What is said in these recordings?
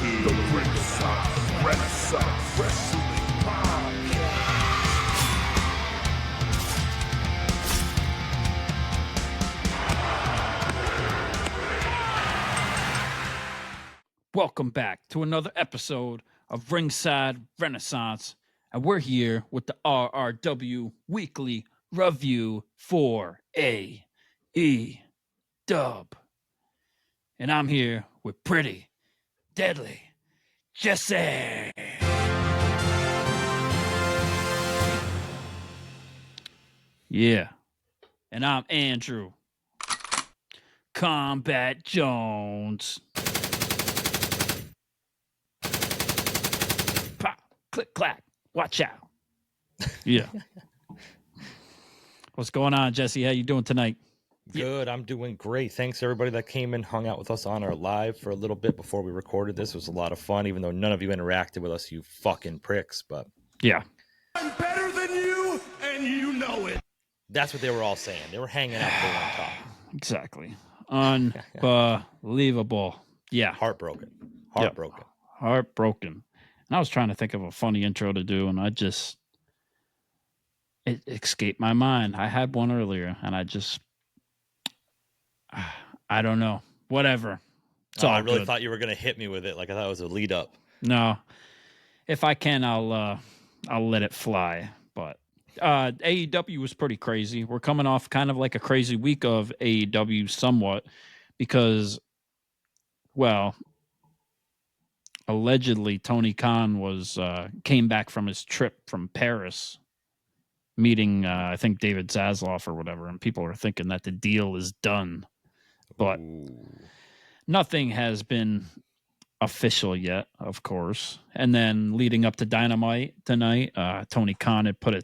the Ringside Renaissance Wrestling Podcast. Welcome back to another episode of Ringside Renaissance, and we're here with the RRW Weekly Review for AEW. And I'm here with Pretty Deadly Jesse. Yeah. And I'm Andrew Kombat Jones. Pop, click, clack, watch out. Yeah. What's going on, Jesse? How you doing tonight? Good. I'm doing great. Thanks everybody that came and hung out with us on our live for a little bit before we recorded this. It was a lot of fun, even though none of you interacted with us, you fucking pricks. But yeah, I'm better than you, and you know it. That's what they were all saying. They were hanging out. They weren't talking. Exactly. Unbelievable. Yeah. Heartbroken. Yep. Heartbroken. And I was trying to think of a funny intro to do, and it escaped my mind. I had one earlier, and I don't know. Whatever. I really thought you were going to hit me with it. Like I thought it was a lead up. No. If I can, I'll let it fly. But AEW was pretty crazy. We're coming off kind of like a crazy week of AEW somewhat because, well, allegedly Tony Khan came back from his trip from Paris meeting, I think, David Zaslav or whatever, and people are thinking that the deal is done. But nothing has been official yet, of course. And then leading up to Dynamite tonight, Tony Khan had put a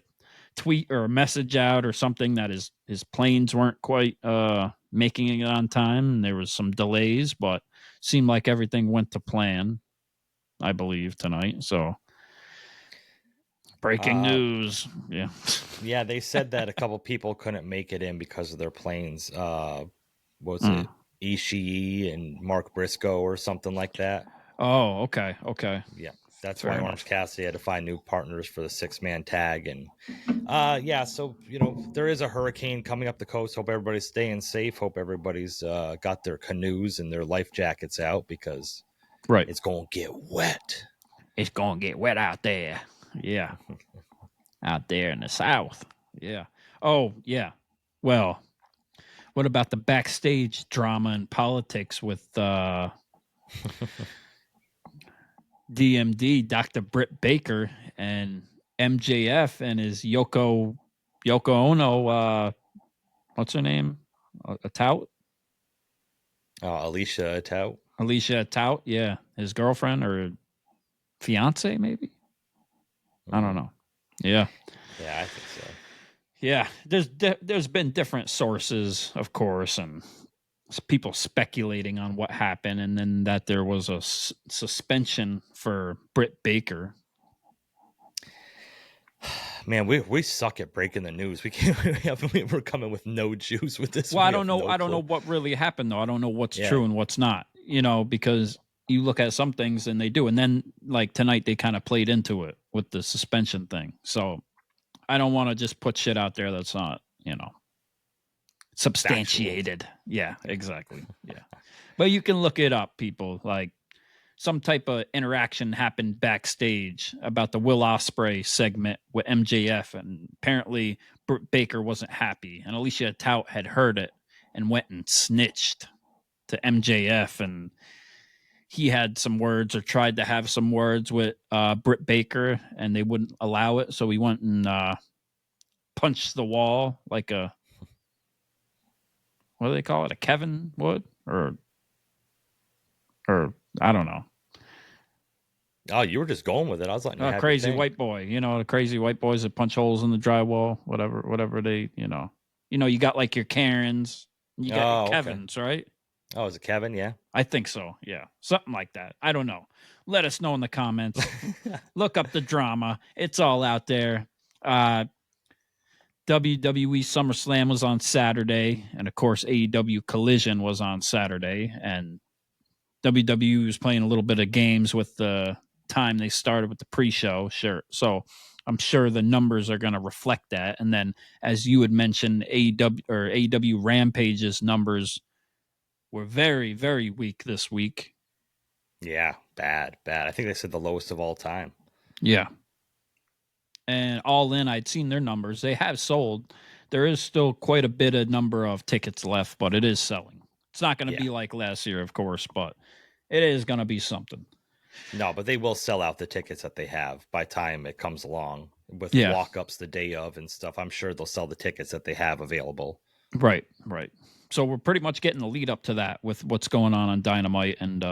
tweet or a message out or something that his planes weren't quite making it on time, and there was some delays, but seemed like everything went to plan, I believe, tonight. So breaking news. Yeah. Yeah, they said that a couple people couldn't make it in because of their planes. Was it Ishii and Mark Briscoe or something like that? Oh, okay. Yeah, that's Fair why enough. Orange Cassidy had to find new partners for the 6-man tag. And so, there is a hurricane coming up the coast. Hope everybody's staying safe. Hope everybody's got their canoes and their life jackets out because it's going to get wet. It's going to get wet out there. Yeah. Out there in the South. Yeah. Oh, yeah. Well, what about the backstage drama and politics with DMD, Dr. Britt Baker, and MJF and his Yoko Ono, what's her name? A tout? Alicia Tout. Alicia Tout, yeah. His girlfriend or fiance, maybe? I don't know. Yeah. Yeah, I think so. Yeah, there's been different sources, of course, and people speculating on what happened, and then that there was a suspension for Britt Baker. Man, we suck at breaking the news. We're coming with no juice with this. Well, I don't know. I don't know what really happened, though. I don't know what's true and what's not. Because you look at some things and they do, and then like tonight they kind of played into it with the suspension thing. So I don't want to just put shit out there that's not, substantiated. Factual. Yeah, exactly. Yeah. But you can look it up, people. Like some type of interaction happened backstage about the Will Ospreay segment with MJF, and apparently Britt Baker wasn't happy, and Alicia Tout had heard it and went and snitched to MJF, and he had some words or tried to have some words with Britt Baker, and they wouldn't allow it. So he went and punched the wall like a, what do they call it? A Kevin would? Or I don't know. Oh, you were just going with it. I was like, a crazy white boy. The crazy white boys that punch holes in the drywall, whatever they, you got like your Karens, you got your Kevins, right? Oh, is it Kevin? Yeah. I think so. Yeah. Something like that. I don't know. Let us know in the comments. Look up the drama. It's all out there. WWE SummerSlam was on Saturday. And of course, AEW Collision was on Saturday. And WWE was playing a little bit of games with the time they started with the pre-show. Sure. So I'm sure the numbers are going to reflect that. And then, as you had mentioned, AEW Rampage's numbers were very, very weak this week. Yeah, bad. I think they said the lowest of all time. Yeah. And All In, I'd seen their numbers. They have sold. There is still quite a bit of number of tickets left, but it is selling. It's not going to be like last year, of course, but it is going to be something. No, but they will sell out the tickets that they have by time it comes along with walk-ups the day of and stuff. I'm sure they'll sell the tickets that they have available. Right. So we're pretty much getting the lead up to that with what's going on Dynamite and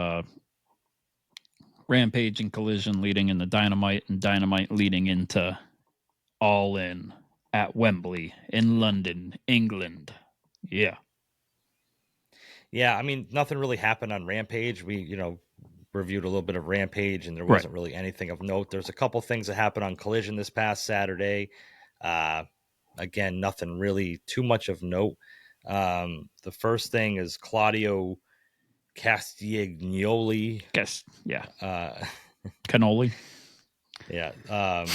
Rampage and Collision leading into Dynamite and Dynamite leading into All In at Wembley in London, England. Yeah. Yeah, I mean, nothing really happened on Rampage. We, reviewed a little bit of Rampage, and there wasn't really anything of note. There's a couple things that happened on Collision this past Saturday. Again, nothing really too much of note. The first thing is Claudio Castagnoli. Cannoli. Yeah.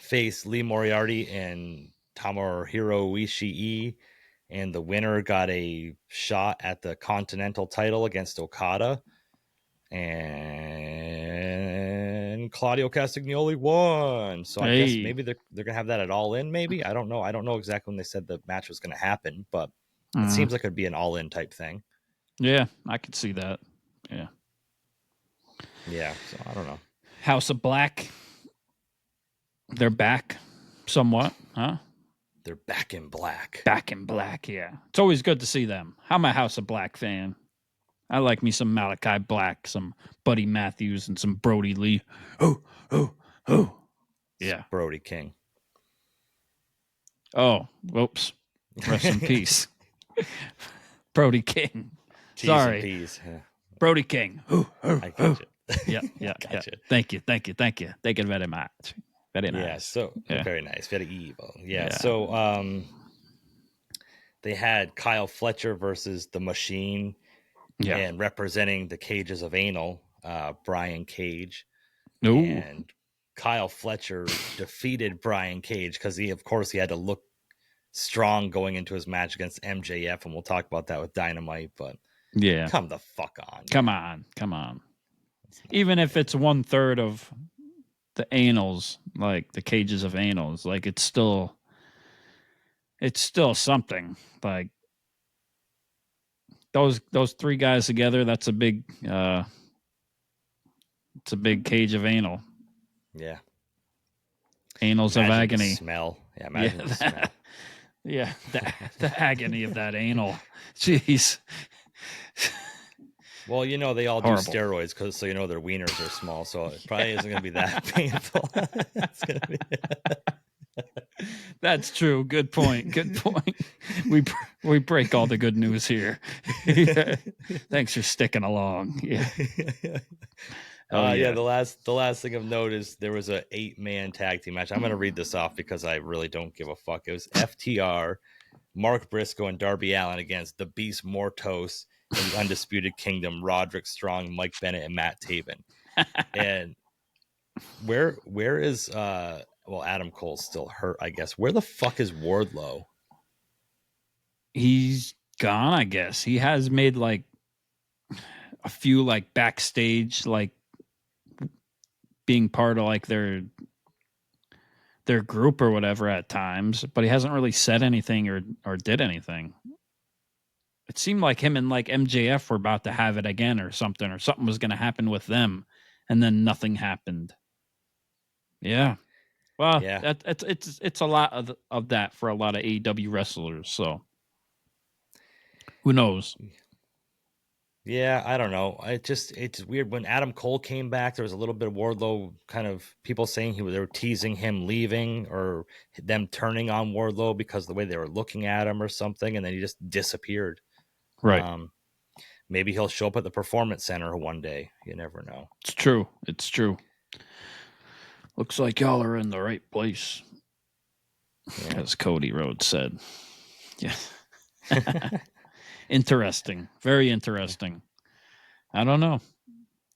Faced Lee Moriarty and Tomohiro Ishii, and the winner got a shot at the Continental title against Okada. And Claudio Castagnoli won. So I guess maybe they're going to have that at All In, maybe? I don't know. I don't know exactly when they said the match was going to happen, but it seems like it'd be an All In type thing. Yeah, I could see that. Yeah. Yeah, so I don't know. House of Black. They're back somewhat, huh? They're back in black. Back in black, yeah. It's always good to see them. I'm a House of Black fan. I like me some Malachi Black, some Buddy Matthews, and some Brody Lee. Oh. Yeah. It's Brody King. Oh, whoops. Rest in peace. Brody King. Sorry. T's and P's. Brody King. I got you. Yeah. Gotcha. Yeah. Thank you very much. Very nice. Yeah, so very nice. Very evil. Yeah. So they had Kyle Fletcher versus the Machine. Yeah. And representing the Cages of Anal, Brian Cage. Ooh. And Kyle Fletcher defeated Brian Cage because he had to look strong going into his match against MJF, and we'll talk about that with Dynamite, but yeah, come the fuck on. Come on. Even if it's 1/3 of the anals, like the Cages of Anals, like it's still something. Like those three guys together, that's a big it's a big cage of anal. Yeah. Anals imagine of agony. The smell. Yeah, imagine the smell. Yeah, the agony of that anal. Jeez. Well, they all Horrible. do steroids so their wieners are small, so it probably isn't going to be that painful. It's going to be. That's true. Good point. We break all the good news here. Thanks for sticking along. Yeah. Yeah. The last thing of note is there was a 8-man tag team match. I'm going to read this off because I really don't give a fuck. It was FTR, Mark Briscoe, and Darby Allin against the Beast Mortos and the Undisputed Kingdom, Roderick Strong, Mike Bennett, and Matt Taven. And where is Adam Cole's still hurt, I guess. Where the fuck is Wardlow? He's gone, I guess. He has made like a few like backstage, like being part of like their group or whatever at times, but he hasn't really said anything or did anything. It seemed like him and like MJF were about to have it again or something was going to happen with them, and then nothing happened. Yeah. Well, yeah. It's a lot of that for a lot of AEW wrestlers, so who knows? Yeah, I don't know. It's weird. When Adam Cole came back, there was a little bit of Wardlow kind of people saying they were teasing him leaving or them turning on Wardlow because of the way they were looking at him or something, and then he just disappeared. Right. Maybe he'll show up at the Performance Center one day. You never know. It's true. Looks like y'all are in the right place, as Cody Rhodes said. Yeah. Interesting. Very interesting. I don't know.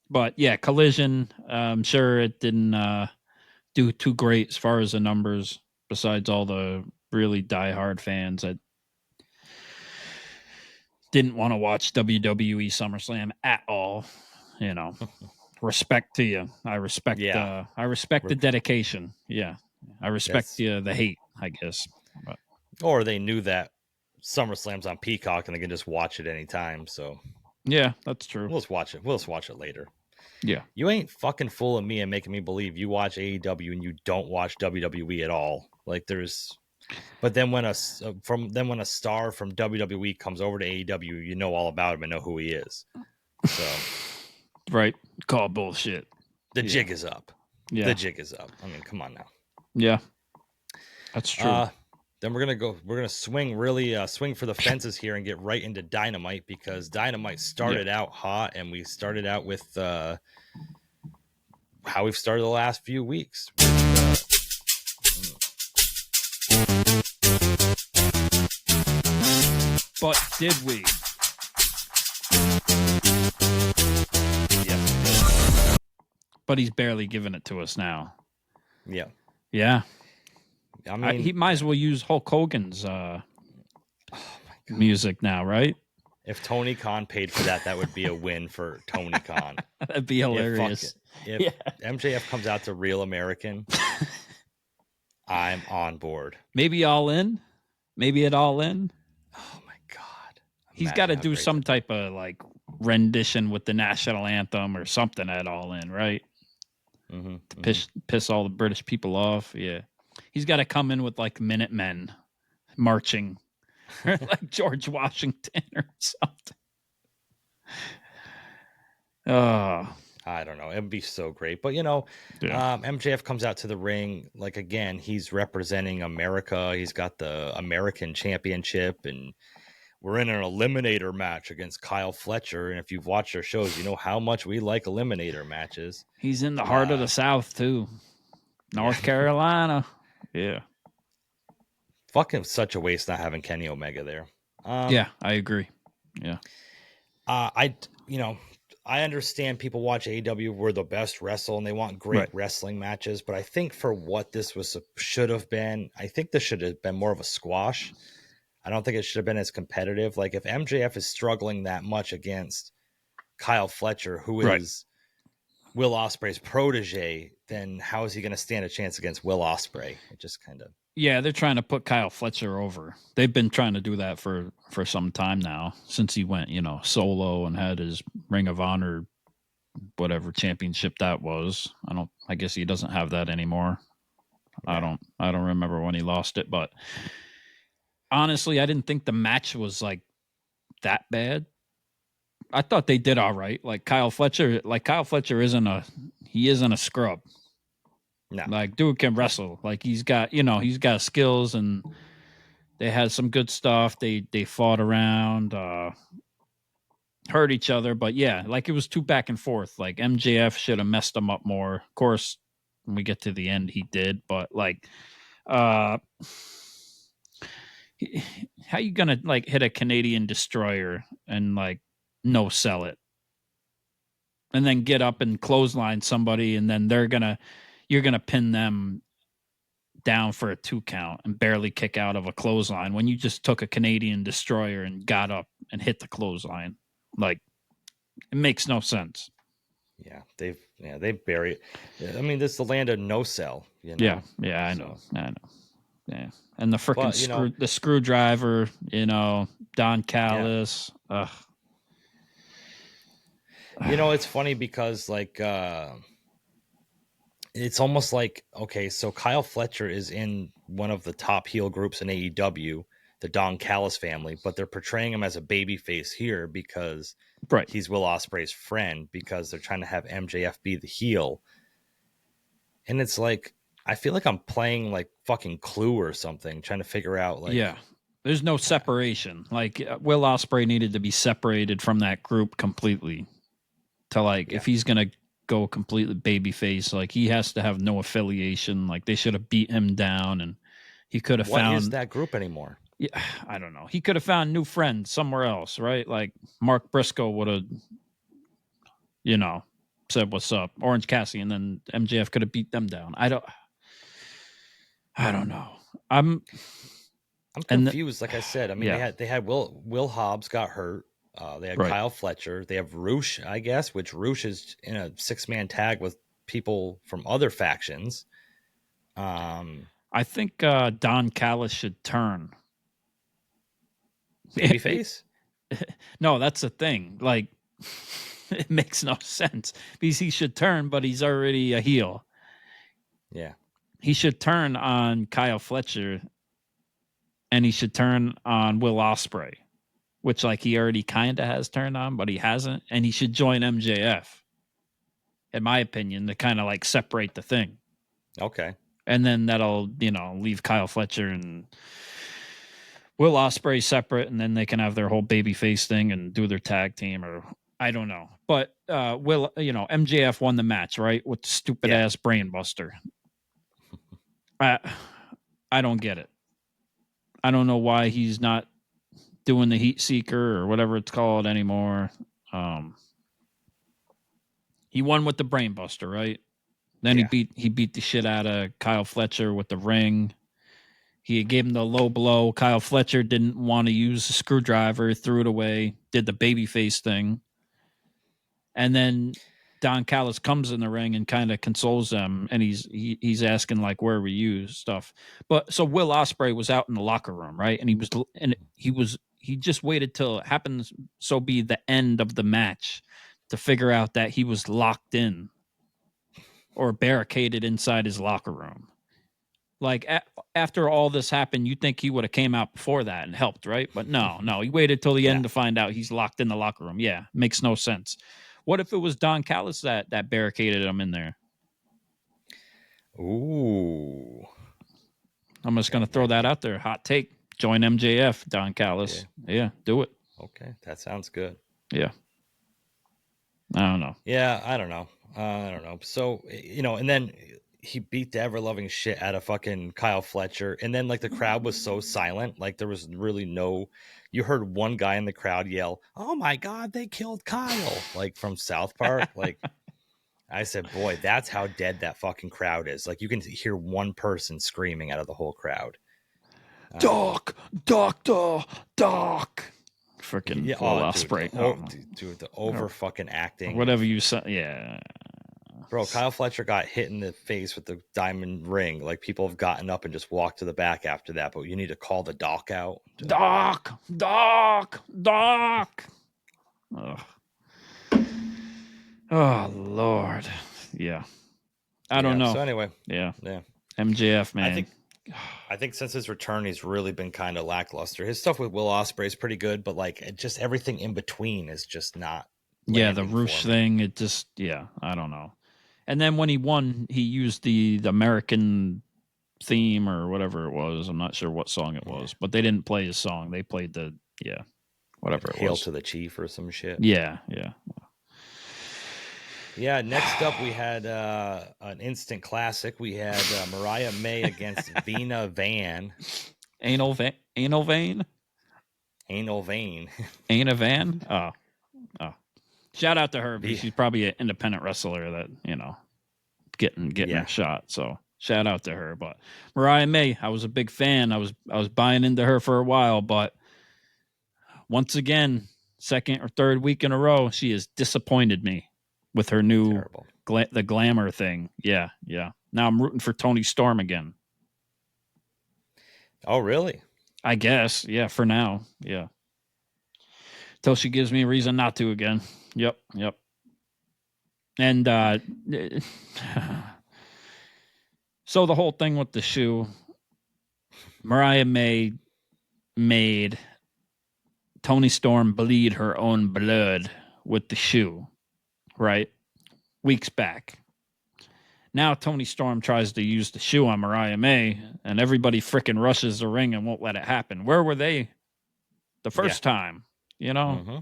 But yeah, Collision, I'm sure it didn't do too great as far as the numbers, besides all the really diehard fans that didn't want to watch WWE SummerSlam at all. You know, respect to you. I respect the dedication. Yeah. I respect the hate, I guess. But or they knew that SummerSlam's on Peacock and they can just watch it anytime. So yeah, that's true. we'll just watch it. We'll just watch it later. Yeah. You ain't fucking fooling me and making me believe you watch AEW and you don't watch WWE at all. Like but then when a star from WWE comes over to AEW, you know all about him and know who he is. So right. Call bullshit. The jig is up. Yeah. The jig is up. I mean, come on now. Yeah. That's true. Then we're gonna swing for the fences here and get right into Dynamite, because Dynamite started out hot, and we started out with how we've started the last few weeks. But did we? Yes, we did. But he's barely giving it to us now. Yeah. Yeah. I mean, he might as well use Hulk Hogan's music now, right? If Tony Khan paid for that, that would be a win for Tony Khan. That'd be hilarious. If MJF comes out to Real American, I'm on board. Maybe All In? Maybe at All In? Oh, my God. He's got to do some type of, like, rendition with the national anthem or something at All In, right? To piss all the British people off. Yeah. He's got to come in with, like, Minutemen marching. Like George Washington or something. Oh, I don't know. It'd be so great. But, MJF comes out to the ring. Like, again, he's representing America. He's got the American Championship, and we're in an eliminator match against Kyle Fletcher. And if you've watched our shows, you know how much we like eliminator matches. He's in the heart of the South, too. North Carolina. Yeah. Fucking such a waste not having Kenny Omega there. Yeah, I agree. Yeah. I understand people watch AEW, we're the best wrestle, and they want great wrestling matches. But I think for what this should have been, I think this should have been more of a squash. I don't think it should have been as competitive. Like, if MJF is struggling that much against Kyle Fletcher, who is Will Ospreay's protege, then how is he going to stand a chance against Will Ospreay? It just kind of... Yeah, they're trying to put Kyle Fletcher over. They've been trying to do that for some time now, since he went, solo and had his Ring of Honor, whatever championship that was. I guess he doesn't have that anymore. I don't remember when he lost it, but honestly, I didn't think the match was like that bad. I thought they did all right. Kyle Fletcher isn't a scrub. No. Like, dude can wrestle. Like, he's got skills, and they had some good stuff. They fought around, hurt each other, but yeah, like, it was too back and forth. Like, MJF should have messed him up more. Of course, when we get to the end, he did, but like, how you gonna like hit a Canadian destroyer and like no sell it, and then get up and clothesline somebody, and then you're going to pin them down for a 2 count and barely kick out of a clothesline when you just took a Canadian destroyer and got up and hit the clothesline. Like, it makes no sense. Yeah, they bury it. Yeah, I mean, this is the land of no sell. Yeah, I know. Yeah, and the freaking the screwdriver. Don Callis. Yeah. It's funny because like. It's almost like, okay, so Kyle Fletcher is in one of the top heel groups in AEW, the Don Callis family, but they're portraying him as a babyface here because he's Will Ospreay's friend, because they're trying to have MJF be the heel. And it's like, I feel like I'm playing like fucking Clue or something, trying to figure out like... Yeah, there's no separation. Like, Will Ospreay needed to be separated from that group completely to like, if he's going to go completely babyface, like, he has to have no affiliation. Like, they should have beat him down, and he could have found... What is that group anymore? Yeah, I don't know. He could have found new friends somewhere else, right? Like, Mark Briscoe would have said what's up, Orange Cassidy, and then MJF could have beat them down. I don't know. I'm confused. Like I said, I mean, yeah. they had Will Hobbs got hurt. They had Right. Kyle Fletcher. They have Roosh, I guess, which Roosh is in a 6-man tag with people from other factions. I think Don Callis should turn babyface. No, that's the thing. Like, it makes no sense because he should turn, but he's already a heel. Yeah. He should turn on Kyle Fletcher, and he should turn on Will Ospreay, which like he already kind of has turned on, but he hasn't. And he should join MJF, in my opinion, to kind of like separate the thing. Okay. And then that'll, leave Kyle Fletcher and Will Ospreay separate, and then they can have their whole babyface thing and do their tag team, or I don't know. But MJF won the match, right? With the stupid ass brain buster. I don't get it. I don't know why he's not doing the Heat Seeker or whatever it's called anymore. He won with the brain buster, right? Then he beat the shit out of Kyle Fletcher with the ring. He gave him the low blow. Kyle Fletcher didn't want to use the screwdriver, threw it away, did the babyface thing. And then Don Callis comes in the ring and kind of consoles them, and he's asking like, where were you, stuff. But so Will Ospreay was out in the locker room, right? And he just waited till it happens so be the end of the match to figure out that he was locked in or barricaded inside his locker room. Like after all this happened, you think he would have came out before that and helped, right? But no, he waited till the end to find out he's locked in the locker room. Yeah, makes no sense. What if it was Don Callis that barricaded him in there? Ooh. I'm just going to throw that out there. Hot take. Join MJF, Don Callis. Yeah, do it. Okay, that sounds good. Yeah. I don't know. Yeah, I don't know. So, and then he beat the ever-loving shit out of fucking Kyle Fletcher. And then, like, the crowd was so silent. Like, there was really you heard one guy in the crowd yell, "Oh, my God, they killed Kyle," like, from South Park. Like, I said, boy, that's how dead that fucking crowd is. Like, you can hear one person screaming out of the whole crowd. Doc, Doctor, Doc. Freaking Will Ospreay. Dude, the over fucking acting. Whatever you say. Yeah. Bro, Kyle Fletcher got hit in the face with the diamond ring. Like, people have gotten up and just walked to the back after that, but you need to call the doc out. Doc. Ugh. Oh, Lord. Yeah. I don't know. So anyway. Yeah. MJF, man. I think since his return, he's really been kind of lackluster. His stuff with Will Ospreay is pretty good, but like just everything in between is just not. Yeah, the Roosh thing, it just, I don't know. And then when he won, he used the American theme or whatever it was. I'm not sure what song it was, but they didn't play his song. They played whatever it was. Hail to the Chief or some shit. Yeah. Yeah, next up we had an instant classic. We had Mariah May against Vina Van. Anal Vein? Anal Vein. Ain't a Van? Oh. Shout out to her because she's probably an independent wrestler that, getting a shot. So shout out to her. But Mariah May, I was a big fan. I was buying into her for a while, but once again, second or third week in a row, she has disappointed me with her new the glamour thing. Yeah. Now I'm rooting for Toni Storm again. Oh, really? I guess. Yeah, for now. Yeah. Till she gives me a reason not to again. Yep. And so the whole thing with the shoe, Mariah May made Toni Storm bleed her own blood with the shoe, right? Weeks back. Now Toni Storm tries to use the shoe on Mariah May, and everybody freaking rushes the ring and won't let it happen. Where were they the first time? Mm-hmm.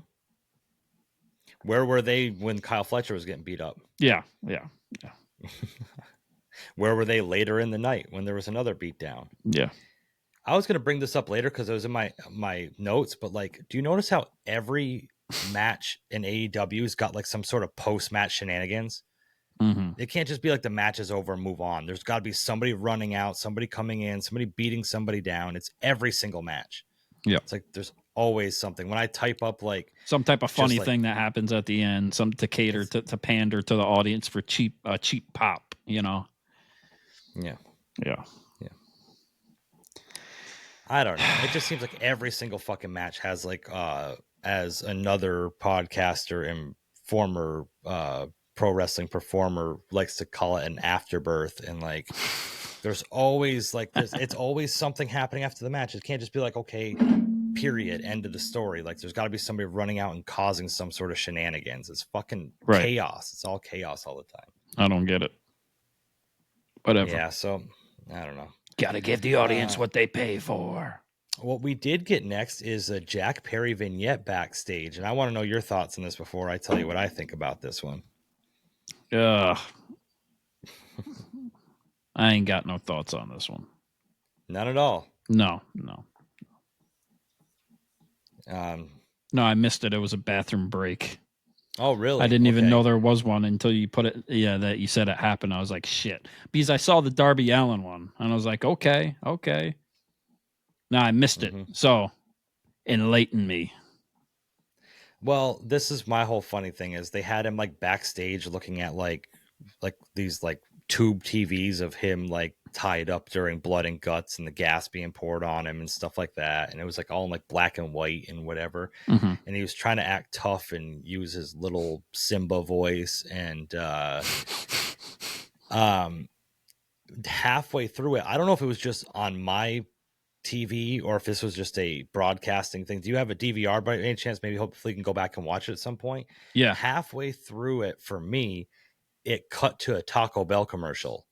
Where were they when Kyle Fletcher was getting beat up? Yeah. Where were they later in the night when there was another beatdown? Yeah. I was going to bring this up later because it was in my notes, but like, do you notice how every match in AEW's got like some sort of post-match shenanigans. Mm-hmm. It can't just be like the match is over and move on. There's got to be somebody running out, somebody coming in, somebody beating somebody down. It's every single match. Yeah. It's like there's always something. When I type up like some type of funny like, thing that happens at the end, some to cater to pander to the audience for cheap pop, you know. Yeah. I don't know. It just seems like every single fucking match has like as another podcaster and former pro wrestling performer likes to call it an afterbirth, and like there's always like it's always something happening after the match. It can't just be like, okay, period, end of the story. Like there's got to be somebody running out and causing some sort of shenanigans. It's fucking chaos. It's all chaos all the time. I don't get it. Whatever. Yeah, so I don't know. Gotta give the audience what they pay for. What we did get next is a Jack Perry vignette backstage, and I want to know your thoughts on this before I tell you what I think about this one. I ain't got no thoughts on this one. None at all. No. No, I missed it. It was a bathroom break. Oh, really? I didn't even know there was one until you put it. Yeah, that you said it happened. I was like, shit. Because I saw the Darby Allin one, and I was like, okay. No, I missed it. So, enlighten me. Well, this is my whole funny thing is they had him like backstage looking at like these like tube TVs of him like tied up during Blood and Guts and the gas being poured on him and stuff like that. And it was like all in like black and white and whatever. Mm-hmm. And he was trying to act tough and use his little Simba voice. And halfway through it, I don't know if it was just on my TV or if this was just a broadcasting thing. Do you have a DVR by any chance? Maybe hopefully you can go back and watch it at some point. Yeah. Halfway through it, for me, it cut to a Taco Bell commercial.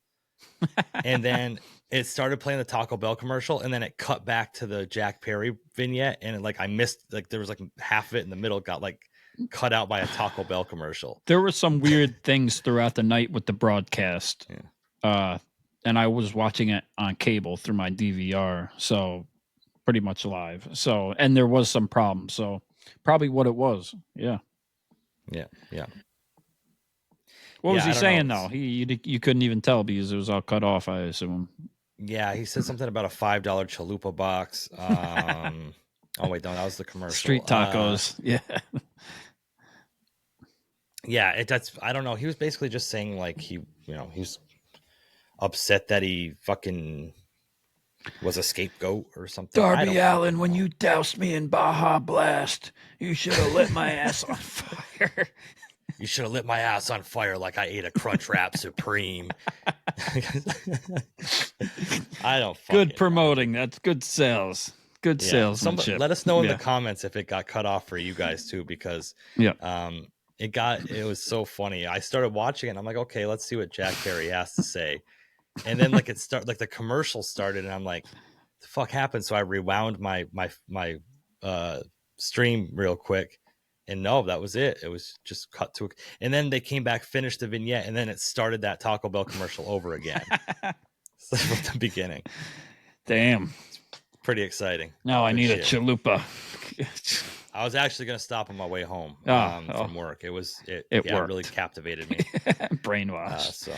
And then it started playing the Taco Bell commercial, and then it cut back to the Jack Perry vignette, and like I missed, like there was like half of it in the middle got like cut out by a Taco Bell commercial. There were some weird things throughout the night with the broadcast. Yeah. And I was watching it on cable through my DVR, so pretty much live. So, and there was some problems. So, probably what it was. Yeah. What was he saying though? You couldn't even tell because it was all cut off, I assume. Yeah, he said something about a $5 chalupa box. Oh wait, no, that was the commercial. Street tacos. Yeah, that's I don't know. He was basically just saying like he's upset that he fucking was a scapegoat or something. Darby Allin, when you doused me in Baja Blast, you should have lit my ass on fire. You should have lit my ass on fire like I ate a Crunch Wrap Supreme. I don't good promoting. That's good sales. Good salesmanship. Let us know in the comments if it got cut off for you guys too, because it was so funny. I started watching it and I'm like, okay, let's see what Jack Perry has to say. And then like the commercial started and I'm like, the fuck happened? So I rewound my stream real quick. And no, that was it. It was just cut to and then they came back, finished the vignette, and then it started that Taco Bell commercial over again. So from the beginning. Damn. It's pretty exciting. Now I need a chalupa. I was actually going to stop on my way home from work. It really captivated me. Brainwashed. So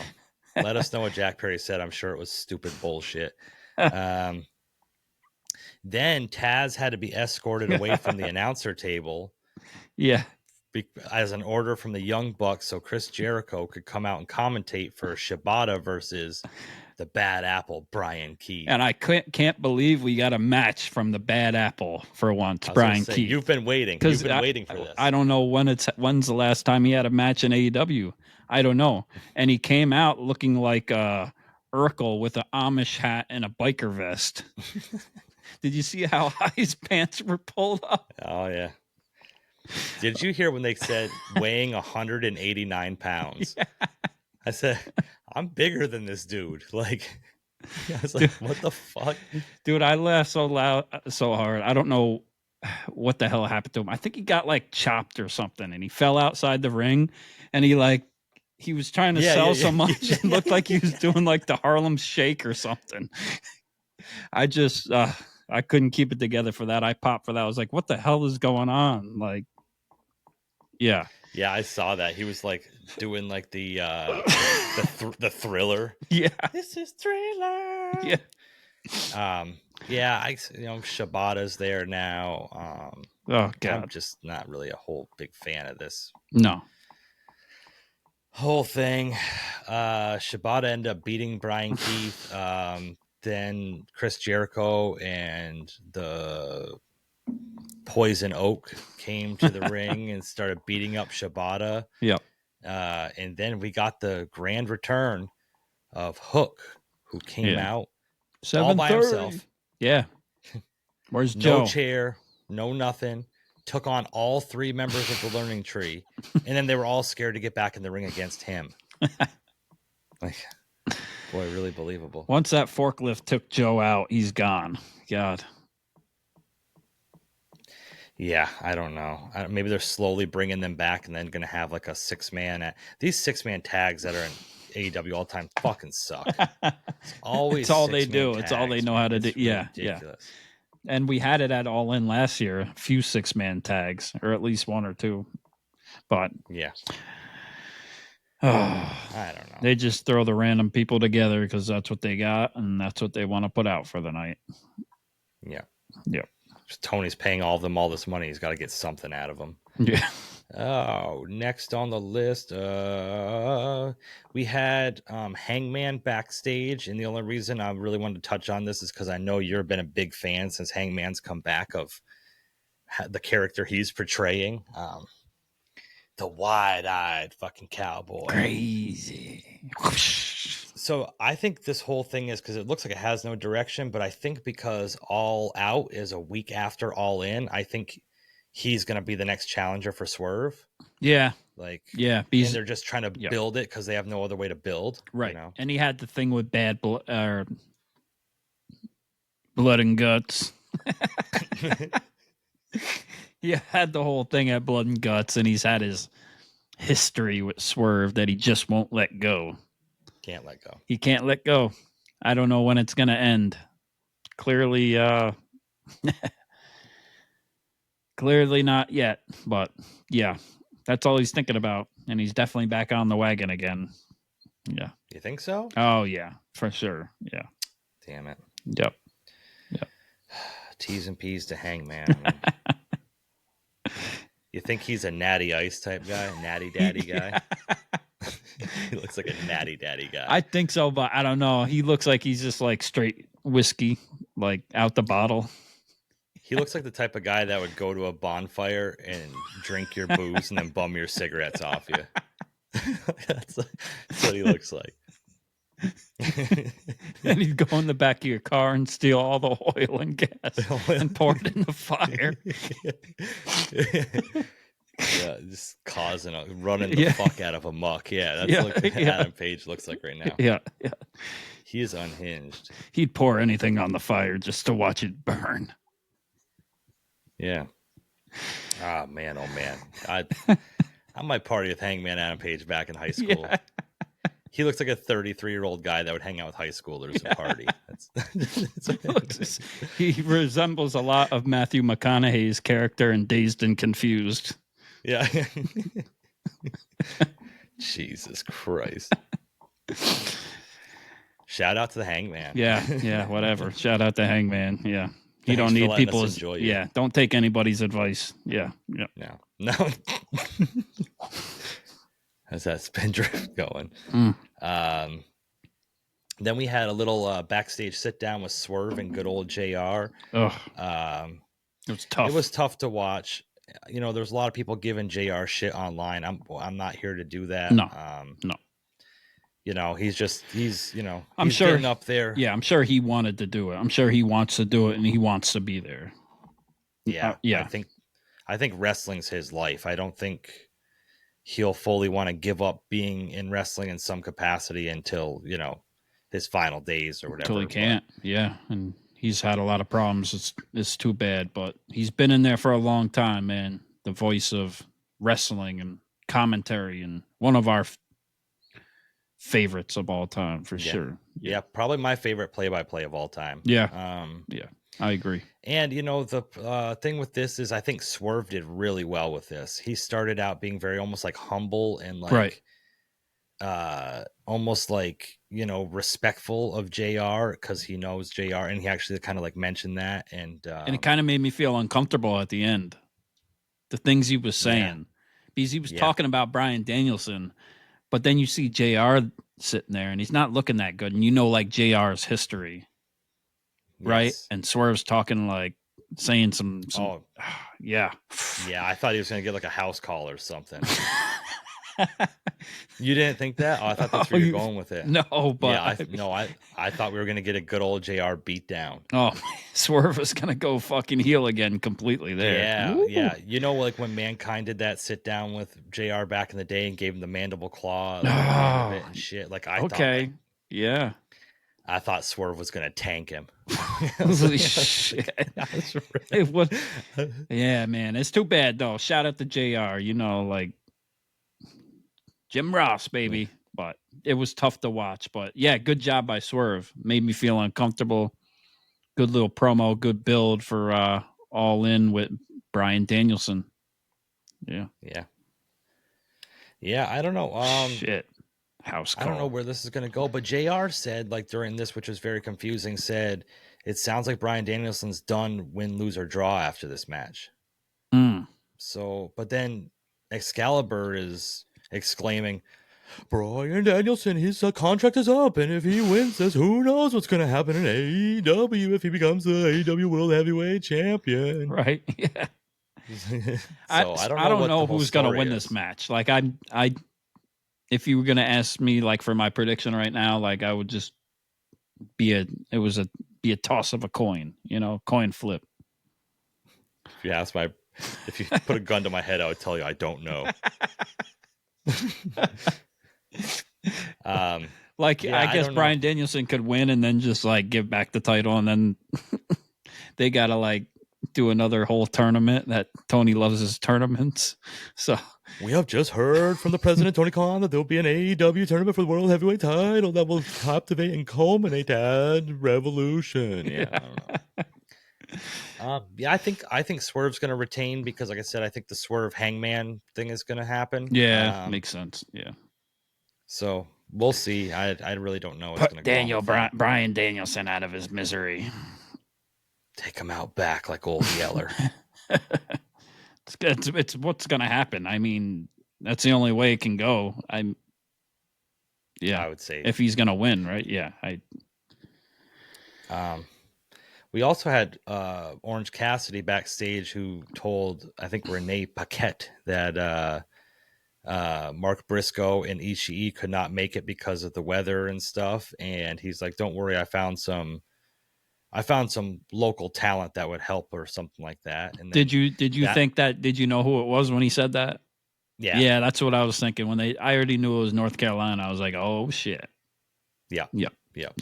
let us know what Jack Perry said. I'm sure it was stupid bullshit. Then Taz had to be escorted away from the announcer table. Yeah. As an order from the Young Bucks, so Chris Jericho could come out and commentate for Shibata versus the Bad Apple, Brian Keith. And I can't believe we got a match from the Bad Apple for once, Brian Keith. You've been waiting. You've been waiting for this. I don't know when's the last time he had a match in AEW. I don't know. And he came out looking like Urkel with an Amish hat and a biker vest. Did you see how high his pants were pulled up? Oh, yeah. Did you hear when they said weighing 189 pounds? Yeah. I said, I'm bigger than this dude. Like, I was like, what the fuck? Dude, I laughed so loud, so hard. I don't know what the hell happened to him. I think he got like chopped or something and he fell outside the ring and he was trying to sell so much. It looked like he was doing like the Harlem Shake or something. I just, I couldn't keep it together for that. I popped for that. I was like, what the hell is going on? Like, Yeah. Yeah, I saw that. He was like doing like the Thriller. Yeah. This is Thriller. Yeah. Yeah, Shabata's there now. Oh, I'm God. just not really a whole big fan of this No. whole thing. Shabata ended up beating Brian Keith. Then Chris Jericho and the Poison Oak came to the ring and started beating up Shabata. Yep. And then we got the grand return of Hook, who came out all by 7:30. himself. Yeah. Where's No Joe? chair, no nothing. Took on all 3 members of the Learning Tree, and then they were all scared to get back in the ring against him. Like, boy, really believable. Once that forklift took Joe out, he's gone. God. Yeah, I don't know. Maybe they're slowly bringing them back, and then going to have like a 6-man. These 6-man tags that are in AEW all the time fucking suck. It's always It's all they 6-man do. tags, it's all they know how to do. Yeah, ridiculous. yeah. And we had it at All In last year, a few 6-man tags, or at least 1 or 2. But Yeah. I don't know. They just throw the random people together because that's what they got, and that's what they want to put out for the night. Yeah. Yep. Tony's paying all of them all this money. He's got to get something out of them. Yeah. Oh, next on the list, we had Hangman backstage, and the only reason I really wanted to touch on this is because I know you've been a big fan since Hangman's come back of the character he's portraying, the wide-eyed fucking cowboy, Crazy. So I think this whole thing is because it looks like it has no direction, but I think because All Out is a week after All In, I think he's going to be the next challenger for Swerve. Yeah. Like, yeah. And they're just trying to Yep. build it because they have no other way to build. Right. You know? And he had the thing with bad blood and guts. He had the whole thing at Blood and Guts, and he's had his history with Swerve that he just won't let go. Can't let go. He can't let go. I don't know when it's going to end. Clearly, clearly not yet. But yeah, that's all he's thinking about, and he's definitely back on the wagon again. Yeah. You think so? Oh yeah, for sure. Yeah. Damn it. Yep. Yep. T's and P's to Hangman. You think he's a natty ice type guy? Natty daddy guy? He looks like a natty daddy guy. I think so, but I don't know. He looks like he's just like straight whiskey, like out the bottle. He looks like the type of guy that would go to a bonfire and drink your booze and then bum your cigarettes off you. That's what he looks like. And he'd go in the back of your car and steal all the oil and gas and pour it in the fire. Yeah, just running the fuck out of a muck. Yeah, that's what Adam Page looks like right now. Yeah. He is unhinged. He'd pour anything on the fire just to watch it burn. Yeah. Oh man. I might party with Hangman Adam Page back in high school. Yeah. He looks like a 33-year-old guy that would hang out with high schoolers and party. He resembles a lot of Matthew McConaughey's character in Dazed and Confused. Yeah. Jesus Christ. Shout out to the Hangman. Yeah, whatever. Shout out to Hangman. Yeah. You Thanks don't need people's enjoy you. Yeah, don't take anybody's advice. Yeah. No. How's that spin drift going? Then we had a little backstage sit down with Swerve and good old JR. It was tough. It was tough to watch. You know, there's a lot of people giving JR shit online. I'm not here to do that. No. You know, he's I'm sure getting up there. Yeah, I'm sure he wanted to do it. I'm sure he wants to do it and he wants to be there. Yeah. Yeah. I think wrestling's his life. I don't think he'll fully want to give up being in wrestling in some capacity until, you know, his final days or whatever. Until he can't. Yeah. And he's had a lot of problems. It's too bad, but he's been in there for a long time, man. The voice of wrestling and commentary and one of our favorites of all time for sure. Yeah, probably my favorite play-by-play of all time. Yeah. I agree. And, you know, the thing with this is I think Swerve did really well with this. He started out being very almost like humble and like almost like, you know, respectful of JR because he knows JR, and he actually kind of like mentioned that. And it kind of made me feel uncomfortable at the end. The things he was saying, because he was talking about Brian Danielson, but then you see JR sitting there and he's not looking that good. And you know, like JR's history, right? Yes. And Swerve's talking like saying some yeah. Yeah, I thought he was going to get like a house call or something. You didn't think that? Oh, I thought that's where you're going with it. No, but I thought we were going to get a good old JR beat down. Oh, Swerve is going to go fucking heel again completely there. Yeah, Woo. yeah. You know, like when Mankind did that sit down with JR back in the day and gave him the mandible claw like, at the end of it and shit. Like I thought Swerve was going to tank him. Holy shit. It was, yeah, man. It's too bad though. Shout out to JR, you know, like Jim Ross, baby. But it was tough to watch. But yeah, good job by Swerve. Made me feel uncomfortable. Good little promo, good build for All In with Brian Danielson. Yeah. Yeah, I don't know. Shit. House call. I don't know where this is going to go, but JR said, like during this, which was very confusing, said it sounds like Brian Danielson's done win, lose, or draw after this match. So, but then Excalibur is exclaiming, Brian Danielson, his contract is up, and if he wins this, who knows what's going to happen in AEW if he becomes the AEW World Heavyweight Champion. Right. Yeah. So I don't know who's going to win this match. Like if you were going to ask me like for my prediction right now, like I would just be a toss of a coin, you know, coin flip. If you put a gun to my head, I would tell you I don't know. I guess Brian Danielson could win and then just like give back the title, and then they gotta like do another whole tournament that Tony loves his tournaments. So we have just heard from the president Tony Khan that there'll be an AEW tournament for the World Heavyweight title that will captivate and culminate at Revolution. Yeah, I don't know. I think Swerve's going to retain because, like I said, I think the Swerve Hangman thing is going to happen. Yeah, makes sense. Yeah. So we'll see. I really don't know. Put Brian Danielson out of his misery. Take him out back like old Yeller. It's what's going to happen. I mean, that's the only way it can go. I would say if he's going to win, right? Yeah. We also had Orange Cassidy backstage who told, I think, Renee Paquette that Mark Briscoe and Ishii could not make it because of the weather and stuff. And he's like, don't worry, I found some local talent that would help or something like that. And did you think that? Did you know who it was when he said that? Yeah, that's what I was thinking when I already knew it was North Carolina. I was like, oh shit. Yeah.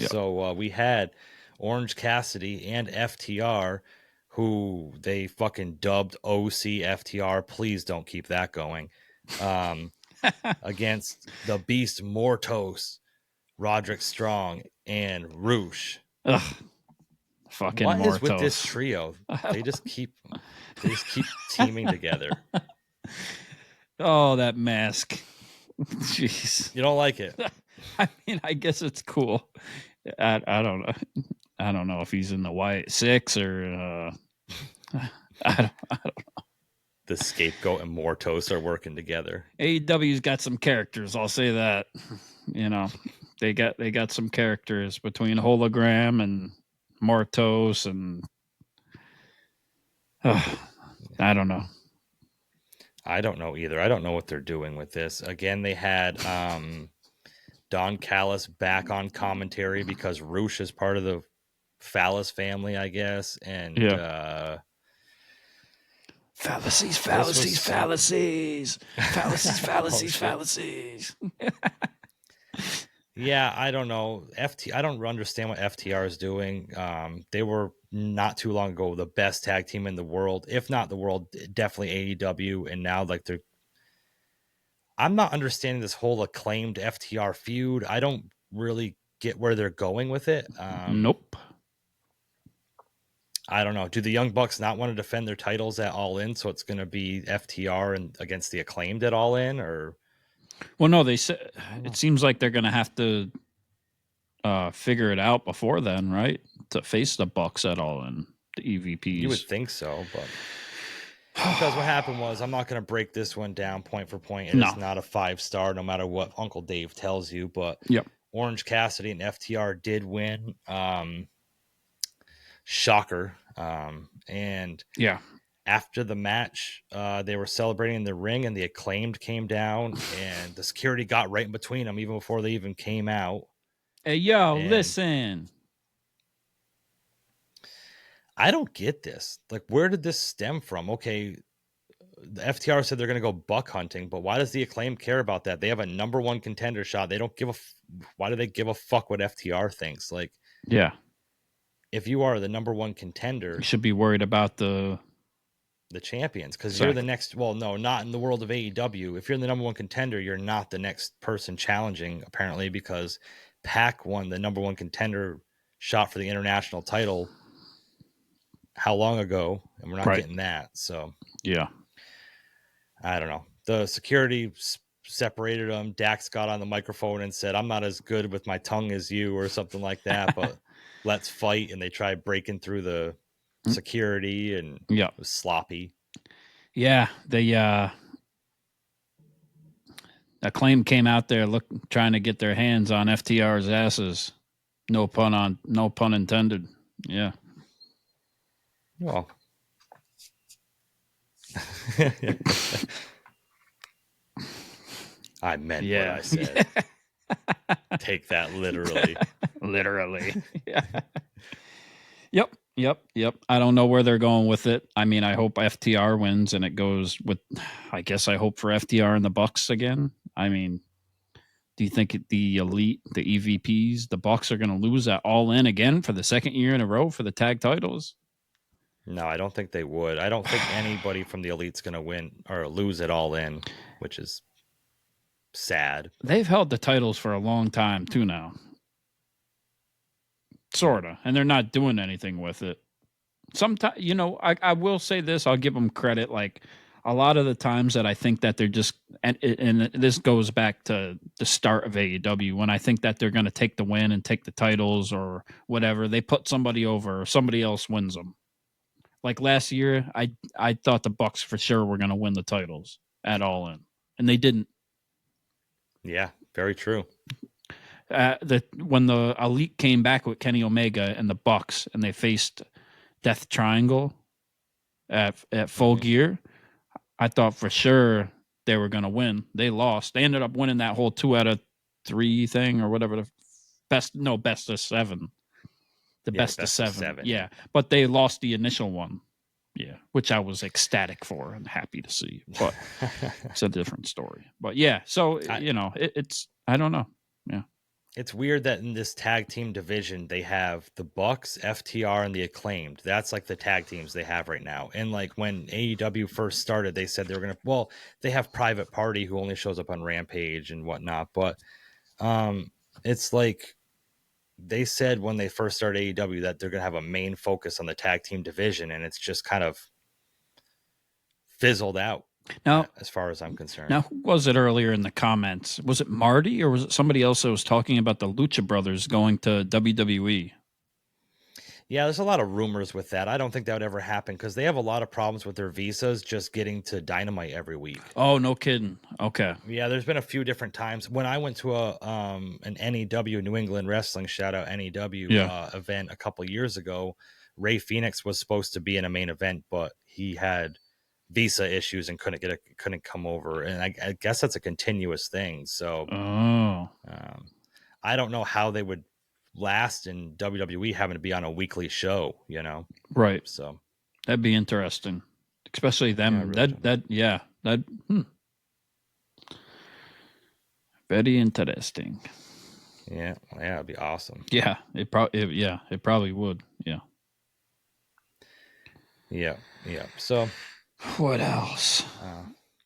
So we had Orange Cassidy and FTR, who they fucking dubbed OC FTR. Please don't keep that going. Against the Beast Mortos, Roderick Strong, and Roosh. Ugh. Fucking what Mortos. Is with this trio? They just keep teaming together. Oh, that mask. Jeez. You don't like it? I mean, I guess it's cool. I don't know. I don't know if he's in the White Six or I don't know. The Scapegoat and Mortos are working together. AEW's got some characters, I'll say that. You know, they got some characters between Hologram and Mortos and I don't know. I don't know either. I don't know what they're doing with this. Again, they had Don Callis back on commentary because Roosh is part of the Phallus family, I guess. And fallacies. Yeah, I don't know. I don't understand what FTR is doing. They were not too long ago the best tag team in the world, if not the world, definitely AEW. And now like I'm not understanding this whole Acclaimed FTR feud. I don't really get where they're going with it. Nope. I don't know. Do the Young Bucks not want to defend their titles at All In? So it's going to be FTR and against the Acclaimed at All In, or Well, no, they said it seems like they're going to have to figure it out before then, right? To face the Bucks at All In, the EVPs. you would think so, but because what happened was, I'm not going to break this one down point for point. It is not a 5-star, no matter what Uncle Dave tells you. But Yep. Orange Cassidy and FTR did win. Shocker. And Yeah. after the match, they were celebrating in the ring, and the Acclaimed came down, and the security got right in between them even before they even came out. Hey, yo, listen. I don't get this. Like, where did this stem from? Okay, the FTR said they're going to go buck hunting, but why does the Acclaim care about that? They have a number one contender shot. They don't give why do they give a fuck what FTR thinks? Like, Yeah. if you are the number one contender, You should be worried about the champions, because you're the next. Well, no, not in the world of AEW. If you're the number one contender, you're not the next person challenging, apparently, because Pac won the number one contender shot for the international title how long ago, and we're not getting that. So yeah, I don't know. The security separated them. Dax got on the microphone and said, "I'm not as good with my tongue as you," or something like that, but let's fight. And they tried breaking through the security, and it was sloppy. Yeah, the Acclaim came out there trying to get their hands on FTR's asses. No pun intended. Yeah. Well, I meant what I said. Take that literally. Literally. Yeah. Yep. I don't know where they're going with it. I mean, I hope FTR wins and it goes with, I guess I hope for FTR and the Bucks again. I mean, do you think the Elite, the EVPs, the Bucks are going to lose at All In again for the second year in a row for the tag titles? No, I don't think they would. I don't think anybody from the Elite's going to win or lose it All In, which is sad. They've held the titles for a long time too now. Sorta. And they're not doing anything with it. Sometimes, I will say this, I'll give them credit. Like a lot of the times that I think that they're just, and this goes back to the start of AEW, when I think that they're going to take the win and take the titles or whatever, they put somebody over or somebody else wins them. Like last year, I thought the Bucks for sure were going to win the titles at All In, and they didn't. Yeah, very true. When the Elite came back with Kenny Omega and the Bucks, and they faced Death Triangle at Full Gear, I thought for sure they were going to win. They lost. They ended up winning that whole 2 out of 3 thing or whatever. Best of 7. Best of seven. Yeah, but they lost the initial one. Yeah, which I was ecstatic for and happy to see. But it's a different story. But yeah, so it's I don't know. Yeah. It's weird that in this tag team division, they have the Bucks, FTR, and the Acclaimed. That's like the tag teams they have right now. And like when AEW first started, they said they were going to, they have Private Party who only shows up on Rampage and whatnot. But it's like they said when they first started AEW that they're going to have a main focus on the tag team division. And it's just kind of fizzled out. Now, as far as I'm concerned. Now, who was it earlier in the comments? Was it Marty or was it somebody else that was talking about the Lucha Brothers going to WWE? Yeah, there's a lot of rumors with that. I don't think that would ever happen because they have a lot of problems with their visas just getting to Dynamite every week. Oh, no kidding. Okay. Yeah, there's been a few different times. When I went to an NEW, New England Wrestling, shout out NEW, event a couple years ago, Ray Phoenix was supposed to be in a main event, but he had visa issues and couldn't come over, and I guess that's a continuous thing. So I don't know how they would last in WWE having to be on a weekly show, right? So that'd be interesting, especially them. Yeah, very interesting. Yeah, it'd be awesome. Yeah, it probably would. Yeah. So what else?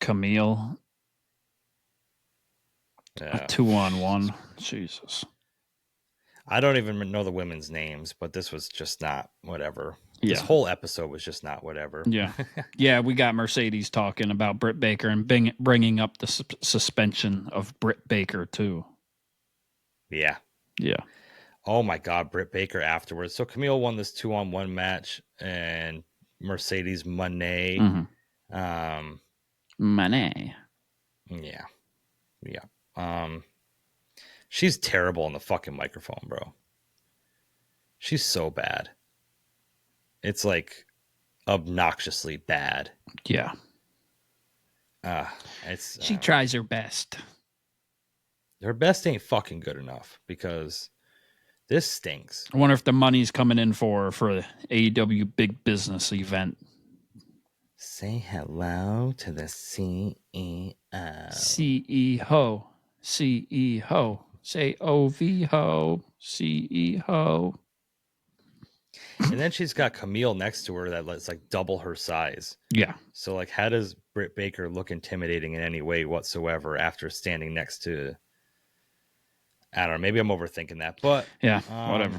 Camille. A 2-on-1. Jesus. I don't even know the women's names, but this was just not whatever. This Yeah. whole episode was just not whatever. Yeah. Yeah, we got Mercedes talking about Britt Baker and bringing up the suspension of Britt Baker, too. Yeah. Yeah. Oh, my God. Britt Baker afterwards. So Camille won this 2-on-1 match, and Mercedes Moné. Money. Yeah. Yeah. She's terrible on the fucking microphone, bro. She's so bad. It's like obnoxiously bad. Yeah. She tries her best. Her best ain't fucking good enough because this stinks. I wonder if the money's coming in for AEW big business event. Say hello to the CEO. CEO. CEO. Say O-V-Ho. CEO. And then she's got Camille next to her that's like double her size. Yeah. So like, how does Britt Baker look intimidating in any way whatsoever after standing next to? I don't know. Maybe I'm overthinking that, but Yeah. Whatever.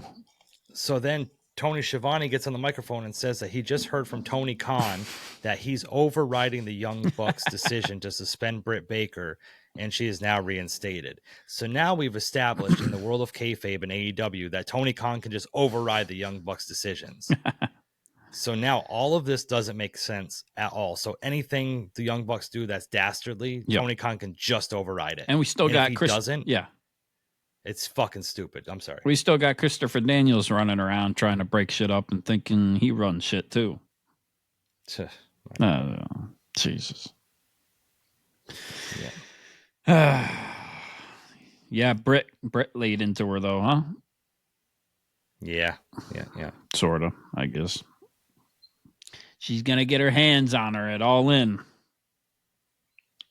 So then Tony Schiavone gets on the microphone and says that he just heard from Tony Khan that he's overriding the Young Bucks' decision to suspend Britt Baker, and she is now reinstated. So now we've established in the world of kayfabe and AEW that Tony Khan can just override the Young Bucks' decisions. So now all of this doesn't make sense at all. So anything the Young Bucks do that's dastardly, Tony Khan can just override it. And we still got Chris. Doesn't? Yeah. It's fucking stupid. I'm sorry. We still got Christopher Daniels running around trying to break shit up and thinking he runs shit too. Jesus. Yeah. Yeah, Britt laid into her though, huh? Yeah. Sort of, I guess. She's gonna get her hands on her at All In.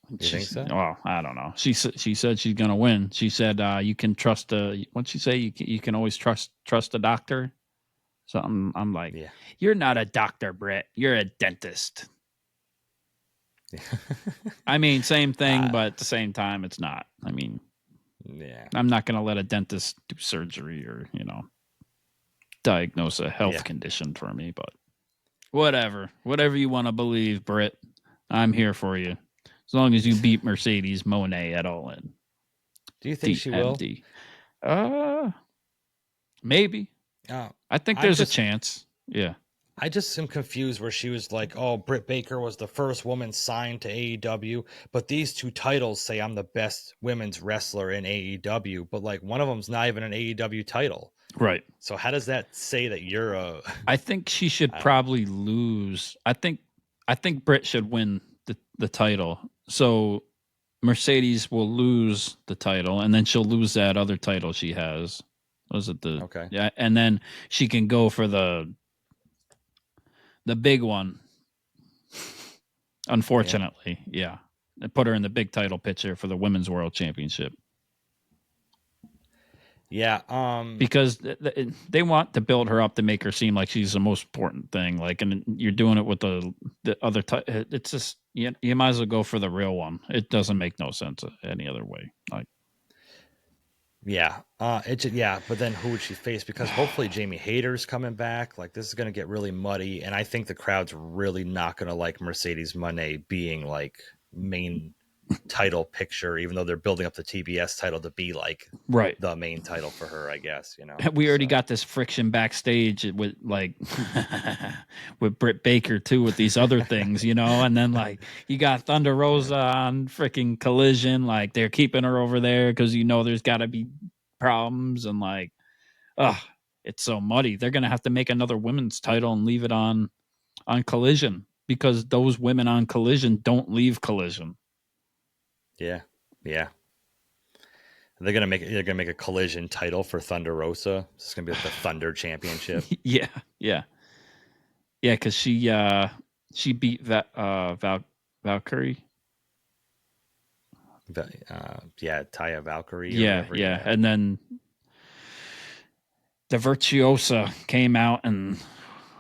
You think so? Well, I don't know. She said she's gonna win. She said you can trust what'd she say? You can always trust a doctor. Something. I'm like, yeah. You're not a doctor, Britt. You're a dentist. I mean, same thing, but at the same time, it's not. I mean, yeah. I'm not gonna let a dentist do surgery or diagnose a health condition for me. But whatever you want to believe, Britt, I'm here for you. As long as you beat Mercedes Moné at All In. Do you think she will? Maybe. I think there's a chance. Yeah. I just am confused where she was like, oh, Britt Baker was the first woman signed to AEW, but these two titles say I'm the best women's wrestler in AEW, but like one of them's not even an AEW title. Right. So how does that say that you're a... I think she should probably lose. I think Britt should win the title. So Mercedes will lose the title, and then she'll lose that other title she has. Was it the... Okay. Yeah, and then she can go for the big one. Unfortunately, yeah. They put her in the big title picture for the Women's World Championship. Yeah, because they want to build her up to make her seem like she's the most important thing. Like, and you're doing it with the other. It's just you might as well go for the real one. It doesn't make no sense any other way. Like, yeah, but then who would she face? Because hopefully Jamie Hayter's coming back. Like, this is going to get really muddy, and I think the crowd's really not going to like Mercedes Moné being like main title picture, even though they're building up the TBS title to be like the main title for her, I guess. We already got this friction backstage with like with Britt Baker too, with these other things, and then like you got Thunder Rosa on freaking Collision, like they're keeping her over there because there's got to be problems, and like it's so muddy. They're gonna have to make another women's title and leave it on Collision because those women on Collision don't leave Collision. Yeah. They're gonna make a Collision title for Thunder Rosa. It's gonna be like the Thunder Championship. Yeah. Because she beat Valkyrie. Taya Valkyrie. Yeah. And then the Virtuosa came out, and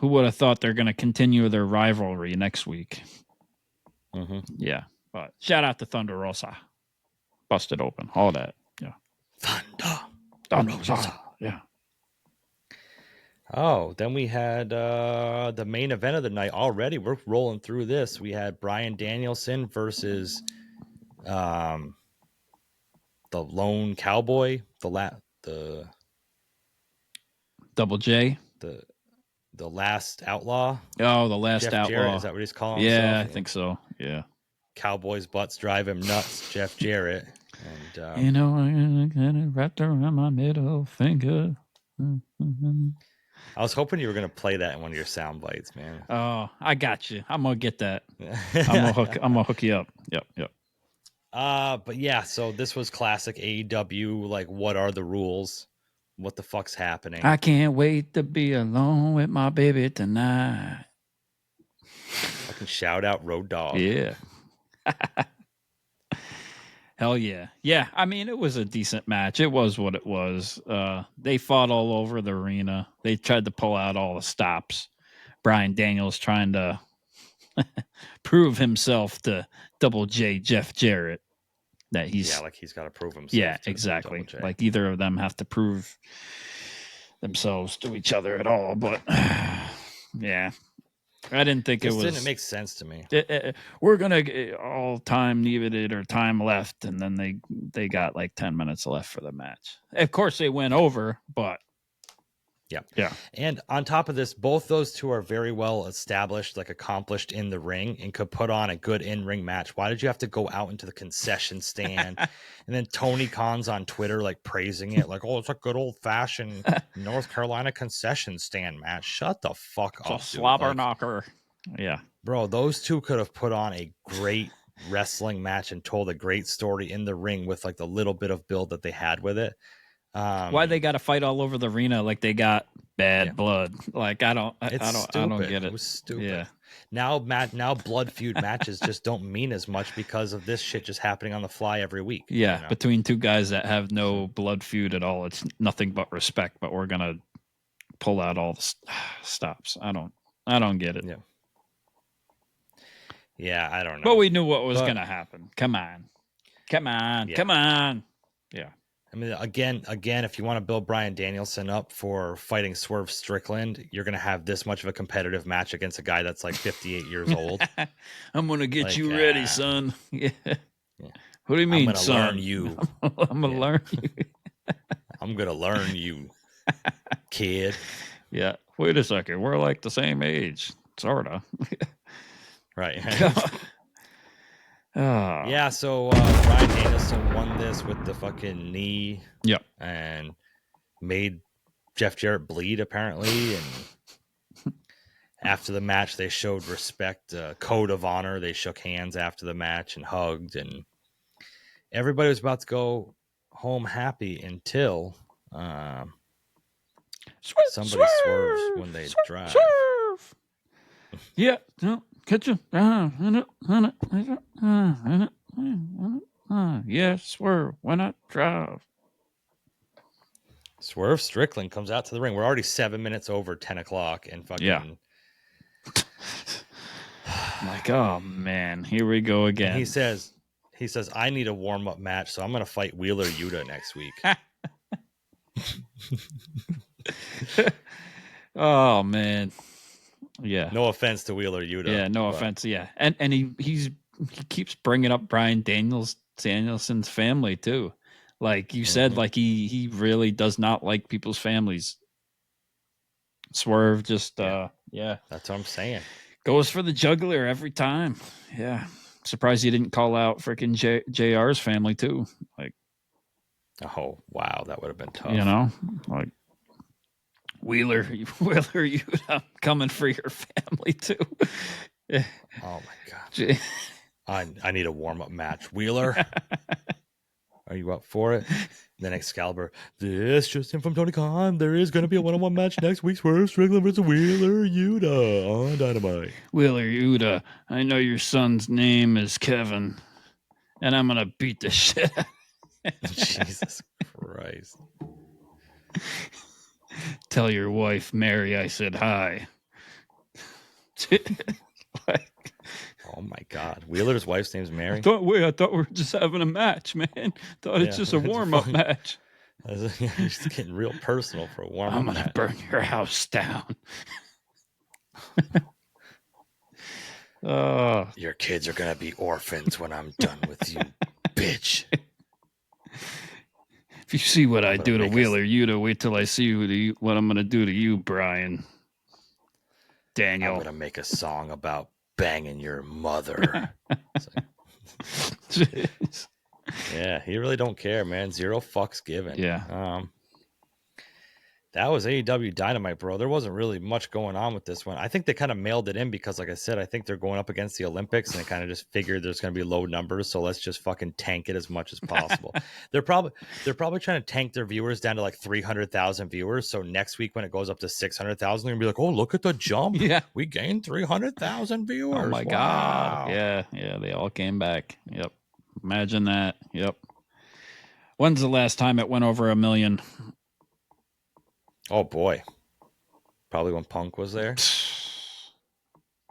who would have thought they're gonna continue their rivalry next week? Mm-hmm. Yeah. But shout out to Thunder Rosa. Busted open. All that. Yeah. Thunder Rosa. Yeah. Oh, then we had the main event of the night already. We're rolling through this. We had Brian Danielson versus the Lone Cowboy, the Double J. the last outlaw. Oh, the last Jeff outlaw. Jarrett, is that what he's calling Yeah, himself? I think so. Yeah. Cowboys' butts drive him nuts, Jeff Jarrett. And You know, I got it wrapped around my middle finger. I was hoping you were going to play that in one of your sound bites, man. Oh, I got you. I'm gonna get that. I'm gonna hook you up. Yep. But yeah, so this was classic AEW. Like, what are the rules? What the fuck's happening? I can't wait to be alone with my baby tonight. Fucking shout out Road Dogg. Yeah. Hell yeah. Yeah, I mean, it was a decent match. It was what it was. They fought all over the arena. They tried to pull out all the stops. Brian Daniels trying to prove himself to Double J Jeff Jarrett that he's like he's got to prove himself. Yeah, to exactly. Double J. Like either of them have to prove themselves to each other at all. But yeah, I didn't think This it was. didn't make sense to me. We're gonna all time needed or time left, and then they got like 10 minutes left for the match. Of course, they went over, but yeah. And on top of this, both those two are very well established, like accomplished in the ring, and could put on a good in-ring match. Why did you have to go out into the concession stand? And then Tony Khan's on Twitter, like praising it, like, oh, it's a good old-fashioned North Carolina concession stand match. Shut the fuck up, It's a slobber dude. knocker. Yeah, Bro, those two could have put on a great wrestling match and told a great story in the ring with like the little bit of build that they had with it. Why they got to fight all over the arena like they got bad blood? Like I don't get it. It was stupid. Yeah. Now blood feud matches just don't mean as much because of this shit just happening on the fly every week. Yeah, you know? between two guys that have no blood feud at all, it's nothing but respect. But we're gonna pull out all the stops. I don't get it. Yeah, I don't know. But we knew what was gonna happen. Come on. Yeah. I mean, again, if you want to build Brian Danielson up for fighting Swerve Strickland, you're going to have this much of a competitive match against a guy that's like 58 years old. I'm going to get you ready, son. Yeah. What do you mean, son? Learn you. I'm going to learn you. I'm going to learn you, kid. Yeah. Wait a second. We're like the same age. Sort of. Right. Oh. Yeah, so Brian Danielson won this with the fucking knee. Yep. And made Jeff Jarrett bleed, apparently. And after the match, they showed respect, code of honor. They shook hands after the match and hugged. And everybody was about to go home happy until somebody swerves when they drive. Swerve. Yeah. No. Catch you. Yeah, swerve. Why not drive? Swerve Strickland comes out to the ring. We're already 7 minutes over 10 o'clock, and fucking. Yeah. Like, oh man, here we go again. And he says, I need a warm up match, so I'm gonna fight Wheeler Yuta next week. Oh man. Yeah. No offense to Wheeler Yuta. Yeah, no offense. Yeah. And he keeps bringing up Brian Danielson's family too. Like you said, like he really does not like people's families. Swerve just yeah. That's what I'm saying. Goes for the juggler every time. Yeah. Surprised he didn't call out freaking JR's family too. Like, oh wow, that would have been tough. You know, like Wheeler, I'm coming for your family too. Oh my god. I need a warm up match. Wheeler, are you up for it? Then Excalibur, this just in from Tony Khan. There is going to be a one-on-one match next week. Swerve Strickland versus Wheeler Yuta on Dynamite. Wheeler Yuta, I know your son's name is Kevin, and I'm going to beat the shit out of him. Jesus Christ. Tell your wife, Mary, I said hi. Oh my God. Wheeler's wife's name's Mary. I thought we were just having a match, man. Thought it's just a warm-up match. It's getting real personal for a warm. I'm gonna burn your house down. Your kids are gonna be orphans when I'm done with you, bitch. If you see what I gonna do to make Wheeler Yuta, wait till I see what I'm gonna do to you, Brian Daniel. I'm gonna make a song about banging your mother. Yeah, he really don't care, man. Zero fucks given. Yeah. That was AEW Dynamite, bro. There wasn't really much going on with this one. I think they kind of mailed it in because, like I said, I think they're going up against the Olympics, and they kind of just figured there's going to be low numbers, so let's just fucking tank it as much as possible. They're probably trying to tank their viewers down to like 300,000 viewers. So next week when it goes up to 600,000, they're gonna be like, "Oh, look at the jump! Yeah, we gained 300,000 viewers. Oh my god! Yeah, they all came back. Yep. Imagine that. Yep. When's the last time it went over 1 million? Oh boy, probably when Punk was there.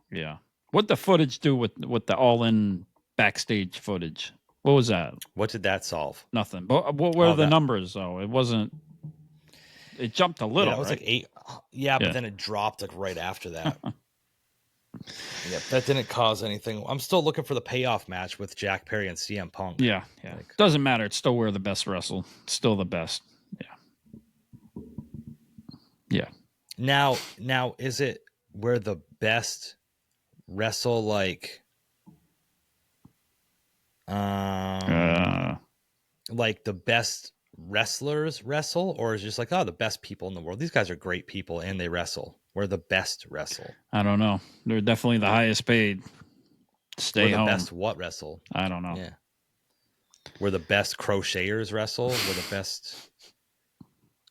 Yeah. What the footage do with the all-in backstage footage? What was that? What did that solve? Nothing. But what were the numbers though? It wasn't. It jumped a little. Yeah, it was right? like 8. Yeah, but then it dropped like right after that. Yeah, that didn't cause anything. I'm still looking for the payoff match with Jack Perry and CM Punk. Yeah. Like, doesn't matter. It's still where the best wrestle. It's still the best. Yeah. Now, is it where the best wrestle like the best wrestlers wrestle, or is it just like, oh, the best people in the world? These guys are great people and they wrestle. We're the best wrestle. I don't know. They're definitely the highest paid. Stay home. We're the best what wrestle? I don't know. Yeah. We're the best crocheters wrestle. We're the best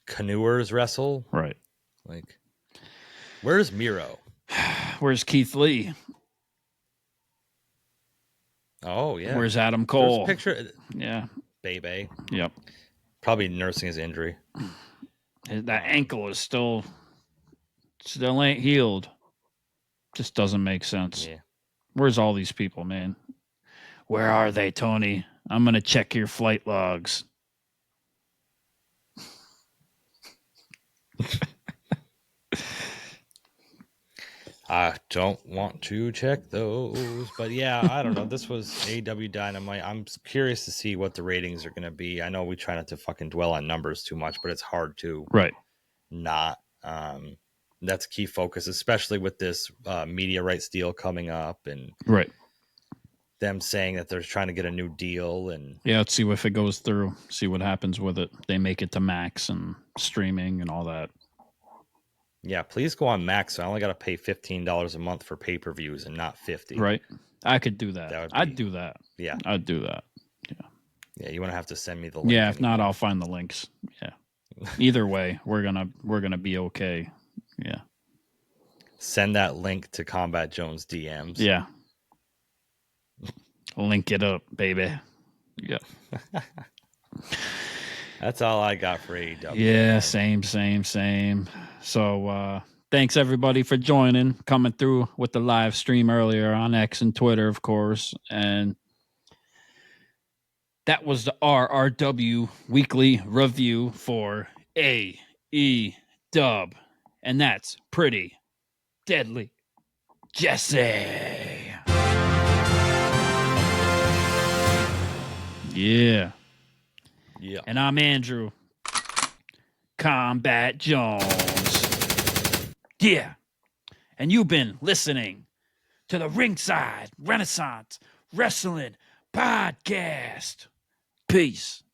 canoers wrestle. Right. Like, where's Miro? Where's Keith Lee? Oh yeah. Where's Adam Cole? There's a picture. Yeah. Baby. Yep. Probably nursing his injury. That ankle is still ain't healed. Just doesn't make sense. Yeah. Where's all these people, man? Where are they, Tony? I'm gonna check your flight logs. I don't want to check those, but yeah, I don't know. This was AEW Dynamite. I'm curious to see what the ratings are going to be. I know we try not to fucking dwell on numbers too much, but it's hard to not. That's a key focus, especially with this media rights deal coming up and them saying that they're trying to get a new deal. And yeah, let's see if it goes through, see what happens with it. They make it to Max and streaming and all that. Yeah, please go on Max. I only got to pay $15 a month for pay-per-views and not $50. Right. I could do that. I'd do that. Yeah. I'd do that. Yeah. Yeah, you want to have to send me the link. Yeah, if not, I'll find the links. Yeah. Either way, we're gonna be okay. Yeah. Send that link to Combat Jones DMs. Yeah. Link it up, baby. Yeah. That's all I got for AEW. Yeah, same. So thanks everybody for joining, coming through with the live stream earlier on X and Twitter, of course. And that was the RRW weekly review for AEW. And that's pretty deadly. Jesse. Yeah. Yeah. And I'm Andrew Kombat Jones. Yeah. And you've been listening to the Ringside Renaissance Wrestling Podcast. Peace.